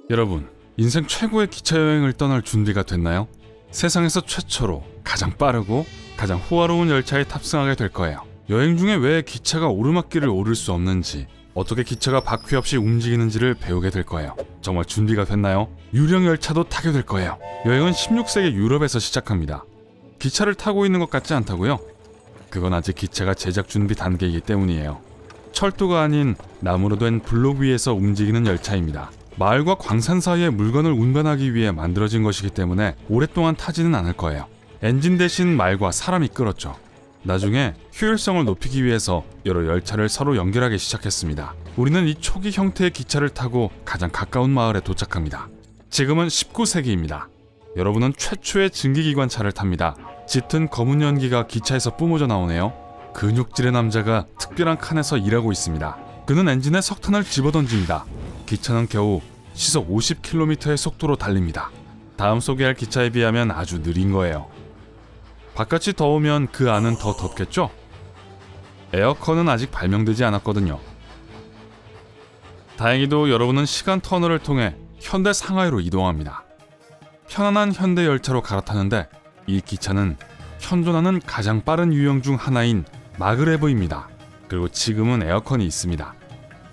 여러분, 인생 최고의 기차여행을 떠날 준비가 됐나요? 세상에서 최초로 가장 빠르고 가장 호화로운 열차에 탑승하게 될 거예요. 여행 중에 왜 기차가 오르막길을 오를 수 없는지, 어떻게 기차가 바퀴 없이 움직이는지를 배우게 될 거예요. 정말 준비가 됐나요? 유령 열차도 타게 될 거예요. 여행은 16세기 유럽에서 시작합니다. 기차를 타고 있는 것 같지 않다고요? 그건 아직 기차가 제작 준비 단계이기 때문이에요. 철도가 아닌 나무로 된 블록 위에서 움직이는 열차입니다. 마을과 광산 사이의 물건을 운반하기 위해 만들어진 것이기 때문에 오랫동안 타지는 않을 거예요. 엔진 대신 말과 사람이 끌었죠. 나중에 효율성을 높이기 위해서 여러 열차를 서로 연결하기 시작했습니다. 우리는 이 초기 형태의 기차를 타고 가장 가까운 마을에 도착합니다. 지금은 19세기입니다. 여러분은 최초의 증기기관차를 탑니다. 짙은 검은 연기가 기차에서 뿜어져 나오네요. 근육질의 남자가 특별한 칸에서 일하고 있습니다. 그는 엔진에 석탄을 집어던집니다. 기차는 겨우 시속 50km의 속도로 달립니다. 다음 소개할 기차에 비하면 아주 느린 거예요. 바깥이 더우면 그 안은 더 덥겠죠? 에어컨은 아직 발명되지 않았거든요. 다행히도 여러분은 시간 터널을 통해 현대 상하이로 이동합니다. 편안한 현대 열차로 갈아타는데 이 기차는 현존하는 가장 빠른 유형 중 하나인 마그레브입니다. 그리고 지금은 에어컨이 있습니다.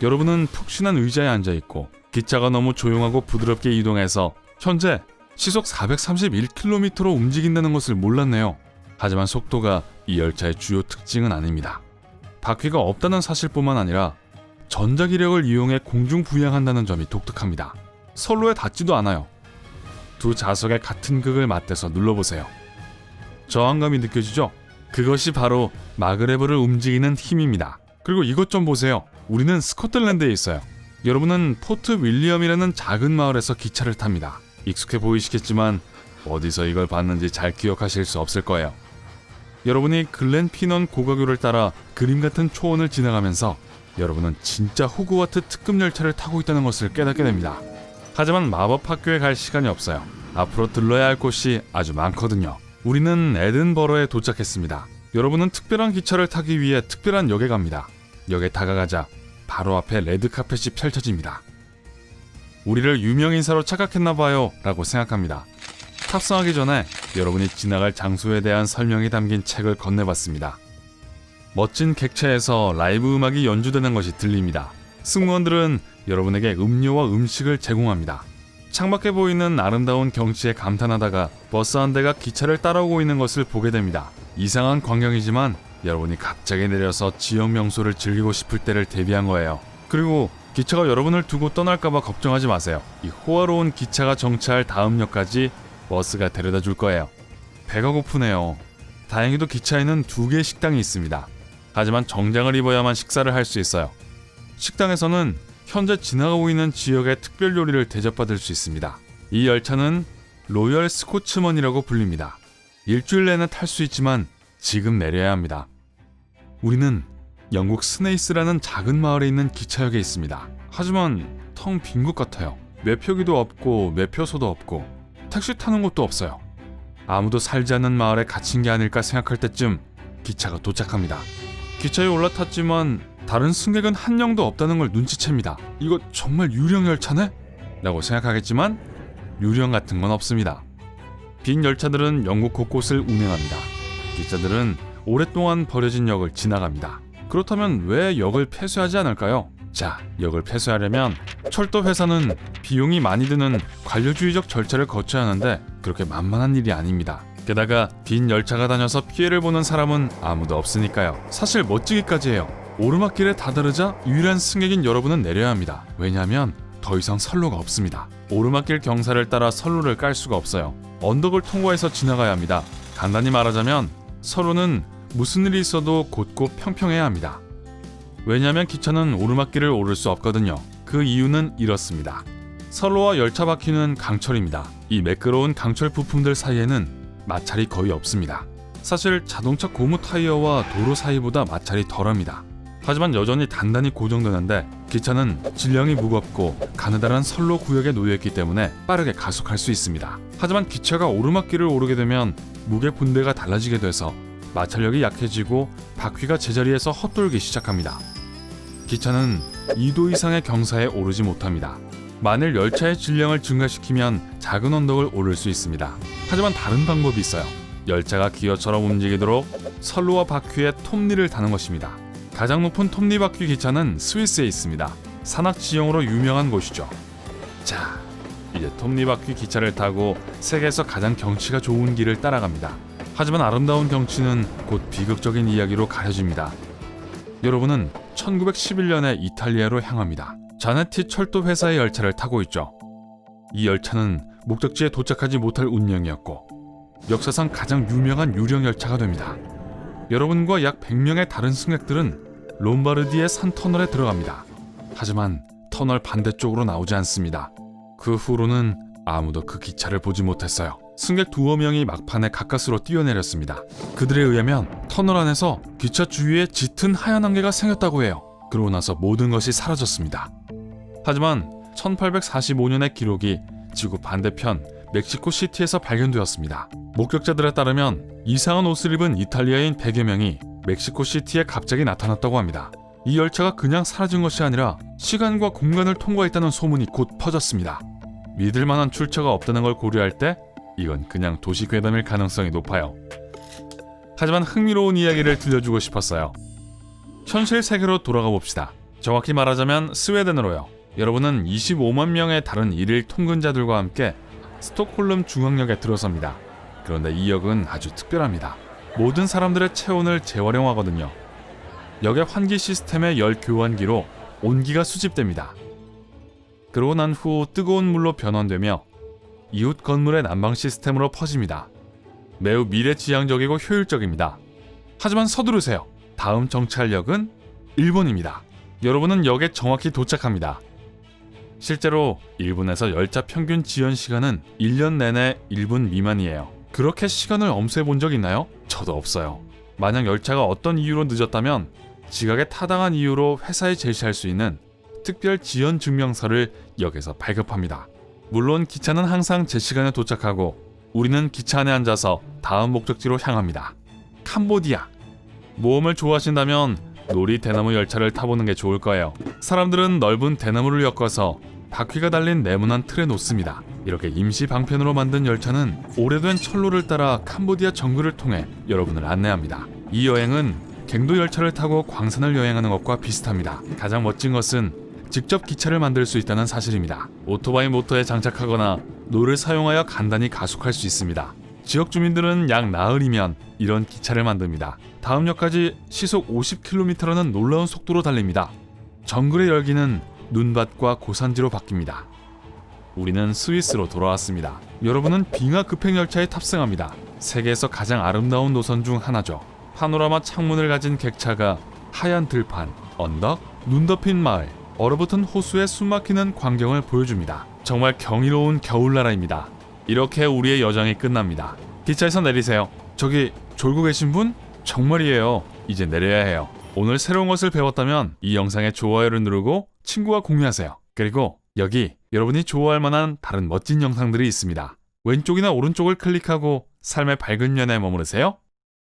여러분은 푹신한 의자에 앉아있고 기차가 너무 조용하고 부드럽게 이동해서 현재 시속 431km로 움직인다는 것을 몰랐네요. 하지만 속도가 이 열차의 주요 특징은 아닙니다. 바퀴가 없다는 사실뿐만 아니라 전자기력을 이용해 공중부양한다는 점이 독특합니다. 선로에 닿지도 않아요. 두 좌석의 같은 극을 맞대서 눌러보세요. 저항감이 느껴지죠? 그것이 바로 마그레브를 움직이는 힘입니다. 그리고 이것 좀 보세요. 우리는 스코틀랜드에 있어요. 여러분은 포트 윌리엄이라는 작은 마을에서 기차를 탑니다. 익숙해 보이시겠지만 어디서 이걸 봤는지 잘 기억하실 수 없을 거예요. 여러분이 글렌피넌 고가교를 따라 그림 같은 초원을 지나가면서 여러분은 진짜 호그와트 특급 열차를 타고 있다는 것을 깨닫게 됩니다. 하지만 마법학교에 갈 시간이 없어요. 앞으로 들러야 할 곳이 아주 많거든요. 우리는 에든버러에 도착했습니다. 여러분은 특별한 기차를 타기 위해 특별한 역에 갑니다. 역에 다가가자 바로 앞에 레드카펫이 펼쳐집니다. 우리를 유명인사로 착각했나봐요 라고 생각합니다. 탑승하기 전에 여러분이 지나갈 장소에 대한 설명이 담긴 책을 건네봤습니다. 멋진 객차에서 라이브 음악이 연주되는 것이 들립니다. 승무원들은 여러분에게 음료와 음식을 제공합니다. 창밖에 보이는 아름다운 경치에 감탄하다가 버스 한 대가 기차를 따라오고 있는 것을 보게 됩니다. 이상한 광경이지만 여러분이 갑자기 내려서 지역 명소를 즐기고 싶을 때를 대비한 거예요. 그리고 기차가 여러분을 두고 떠날까봐 걱정하지 마세요. 이 호화로운 기차가 정차할 다음 역까지 버스가 데려다 줄 거예요. 배가 고프네요. 다행히도 기차에는 2개의 식당이 있습니다. 하지만 정장을 입어야만 식사를 할 수 있어요. 식당에서는 현재 지나가고 있는 지역의 특별 요리를 대접받을 수 있습니다. 이 열차는 로열 스코츠먼이라고 불립니다. 일주일 내내 탈 수 있지만 지금 내려야 합니다. 우리는 영국 스네이스라는 작은 마을에 있는 기차역에 있습니다. 하지만 텅 빈 것 같아요. 매표기도 없고 매표소도 없고 택시 타는 곳도 없어요. 아무도 살지 않는 마을에 갇힌 게 아닐까 생각할 때쯤 기차가 도착합니다. 기차에 올라탔지만 다른 승객은 한 명도 없다는 걸 눈치챕니다. 이거 정말 유령 열차네? 라고 생각하겠지만 유령 같은 건 없습니다. 빈 열차들은 영국 곳곳을 운행합니다. 기차들은 오랫동안 버려진 역을 지나갑니다. 그렇다면 왜 역을 폐쇄하지 않을까요? 자, 역을 폐쇄하려면 철도 회사는 비용이 많이 드는 관료주의적 절차를 거쳐야 하는데 그렇게 만만한 일이 아닙니다. 게다가 빈 열차가 다녀서 피해를 보는 사람은 아무도 없으니까요. 사실 멋지기까지 해요. 오르막길에 다다르자 유일한 승객인 여러분은 내려야 합니다. 왜냐하면 더 이상 선로가 없습니다. 오르막길 경사를 따라 선로를 깔 수가 없어요. 언덕을 통과해서 지나가야 합니다. 간단히 말하자면 선로는 무슨 일이 있어도 곧고 평평해야 합니다. 왜냐하면 기차는 오르막길을 오를 수 없거든요. 그 이유는 이렇습니다. 선로와 열차 바퀴는 강철입니다. 이 매끄러운 강철 부품들 사이에는 마찰이 거의 없습니다. 사실 자동차 고무 타이어와 도로 사이보다 마찰이 덜합니다. 하지만 여전히 단단히 고정되는데 기차는 질량이 무겁고 가느다란 선로 구역에 놓여있기 때문에 빠르게 가속할 수 있습니다. 하지만 기차가 오르막길을 오르게 되면 무게 분배가 달라지게 돼서 마찰력이 약해지고 바퀴가 제자리에서 헛돌기 시작합니다. 기차는 2도 이상의 경사에 오르지 못합니다. 만일 열차의 질량을 증가시키면 작은 언덕을 오를 수 있습니다. 하지만 다른 방법이 있어요. 열차가 기어처럼 움직이도록 선로와 바퀴에 톱니를 다는 것입니다. 가장 높은 톱니 바퀴 기차는 스위스에 있습니다. 산악지형으로 유명한 곳이죠. 자, 이제 톱니 바퀴 기차를 타고 세계에서 가장 경치가 좋은 길을 따라갑니다. 하지만 아름다운 경치는 곧 비극적인 이야기로 가려집니다. 여러분은 1911년에 이탈리아로 향합니다. 자네티 철도 회사의 열차를 타고 있죠. 이 열차는 목적지에 도착하지 못할 운명이었고 역사상 가장 유명한 유령 열차가 됩니다. 여러분과 약 100명의 다른 승객들은 롬바르디의 산 터널에 들어갑니다. 하지만 터널 반대쪽으로 나오지 않습니다. 그 후로는 아무도 그 기차를 보지 못했어요. 승객 두어 명이 막판에 가까스로 뛰어내렸습니다. 그들에 의하면 터널 안에서 기차 주위에 짙은 하얀 안개가 생겼다고 해요. 그러고 나서 모든 것이 사라졌습니다. 하지만 1845년의 기록이 지구 반대편 멕시코 시티에서 발견되었습니다. 목격자들에 따르면 이상한 옷을 입은 이탈리아인 100여 명이 멕시코 시티에 갑자기 나타났다고 합니다. 이 열차가 그냥 사라진 것이 아니라 시간과 공간을 통과했다는 소문이 곧 퍼졌습니다. 믿을 만한 출처가 없다는 걸 고려할 때 이건 그냥 도시 괴담일 가능성이 높아요. 하지만 흥미로운 이야기를 들려주고 싶었어요. 현실 세계로 돌아가 봅시다. 정확히 말하자면 스웨덴으로요. 여러분은 25만 명의 다른 일일 통근자들과 함께 스톡홀름 중앙역에 들어섭니다. 그런데 이 역은 아주 특별합니다. 모든 사람들의 체온을 재활용하거든요. 역의 환기 시스템의 열 교환기로 온기가 수집됩니다. 그러고 난 후 뜨거운 물로 변환되며 이웃 건물의 난방 시스템으로 퍼집니다. 매우 미래지향적이고 효율적입니다. 하지만 서두르세요. 다음 정찰역은 일본입니다. 여러분은 역에 정확히 도착합니다. 실제로 일본에서 열차 평균 지연 시간은 1년 내내 1분 미만이에요. 그렇게 시간을 엄수해 본 적 있나요? 저도 없어요. 만약 열차가 어떤 이유로 늦었다면 지각에 타당한 이유로 회사에 제시할 수 있는 특별 지연 증명서를 역에서 발급합니다. 물론 기차는 항상 제 시간에 도착하고 우리는 기차 안에 앉아서 다음 목적지로 향합니다. 캄보디아. 모험을 좋아하신다면 놀이 대나무 열차를 타보는 게 좋을 거예요. 사람들은 넓은 대나무를 엮어서 바퀴가 달린 네모난 틀에 놓습니다. 이렇게 임시 방편으로 만든 열차는 오래된 철로를 따라 캄보디아 정글을 통해 여러분을 안내합니다. 이 여행은 갱도 열차를 타고 광산을 여행하는 것과 비슷합니다. 가장 멋진 것은 직접 기차를 만들 수 있다는 사실입니다. 오토바이 모터에 장착하거나 노를 사용하여 간단히 가속할 수 있습니다. 지역 주민들은 약 나흘이면 이런 기차를 만듭니다. 다음 역까지 시속 50km라는 놀라운 속도로 달립니다. 정글의 열기는 눈밭과 고산지로 바뀝니다. 우리는 스위스로 돌아왔습니다. 여러분은 빙하 급행열차에 탑승합니다. 세계에서 가장 아름다운 노선 중 하나죠. 파노라마 창문을 가진 객차가 하얀 들판, 언덕, 눈 덮인 마을, 얼어붙은 호수의 숨막히는 광경을 보여줍니다. 정말 경이로운 겨울나라입니다. 이렇게 우리의 여정이 끝납니다. 기차에서 내리세요. 저기 졸고 계신 분? 정말이에요. 이제 내려야 해요. 오늘 새로운 것을 배웠다면 이 영상에 좋아요를 누르고 친구와 공유하세요. 그리고 여기 여러분이 좋아할 만한 다른 멋진 영상들이 있습니다. 왼쪽이나 오른쪽을 클릭하고 삶의 밝은 면에 머무르세요.